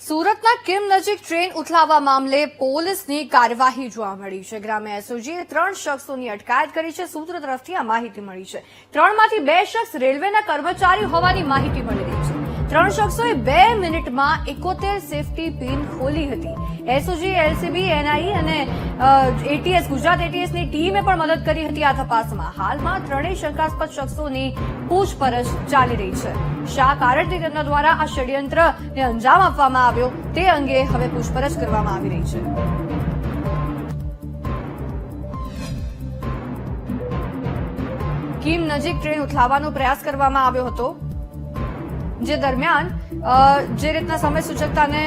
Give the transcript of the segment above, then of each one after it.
સુરતના કિમ નજીક ટ્રેન ઉથલાવવા મામલે પોલીસની કાર્યવાહી જોવા મળી છે. ગ્રામ્ય એસઓજીએ 3 શખ્સોની અટકાયત કરી છે. સૂત્રો તરફથી આ માહિતી મળી છે. 3માંથી 2 શખ્સ રેલવેના કર્મચારી હોવાની માહિતી મળી રહી છે. 3 શખ્સોએ 2 મિનિટમાં 71 સેફટી પિન ખોલી હતી. એસઓજી, એલસીબી, એનઆઈ અને એટીએસ ગુજરાત એટીએસની ટીમે પણ મદદ કરી હતી આ તપાસમાં. હાલમાં 3 શંકાસ્પદ શખ્સોની પૂછપરછ ચાલી રહી છે. શા કારણથી તેમના દ્વારા આ ષડયંત્રને અંજામ આપવામાં આવ્યો તે અંગે હવે પૂછપરછ કરવામાં આવી રહી છે. કિમ નજીક ટ્રેન ઉથલાવવાનો પ્રયાસ કરવામાં આવ્યો હતો, જે દરમિયાન જે રીતના સમય સૂચકતાને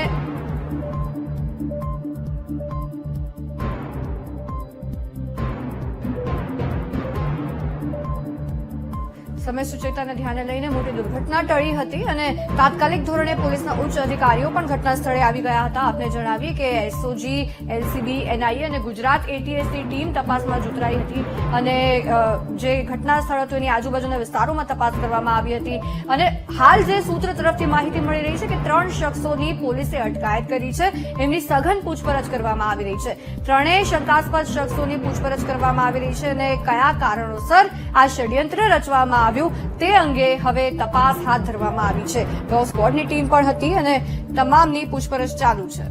ધ્યાને લઈને મોટી દુર્ઘટના ટળી હતી અને તાત્કાલિક ધોરણે પોલીસના ઉચ્ચ અધિકારીઓ પણ ઘટના સ્થળે આવી ગયા હતા. આપને જણાવીએ કે એસઓજી, એલસીબી, એનઆઈ અને ગુજરાત એટીએસની ટીમ તપાસમાં જોતરાઈ હતી અને જે ઘટના સ્થળ હતું એની આજુબાજુના વિસ્તારોમાં તપાસ કરવામાં આવી હતી. અને હાલ જે સૂત્ર તરફથી માહિતી મળી રહી છે કે 3 શખ્સોની પોલીસે અટકાયત કરી છે. એમની સઘન પૂછપરછ કરવામાં આવી રહી છે. 3 શંકાસ્પદ શખ્સોની પૂછપરછ કરવામાં આવી રહી છે અને કયા કારણોસર આ ષડયંત્ર રચવામાં આવ્યું તે અંગે હવે તપાસ હાથ ધરવામાં આવી છે. ડોગ સ્ક્વોડની ટીમ પણ હતી અને તમામની પૂછપરછ ચાલુ છે.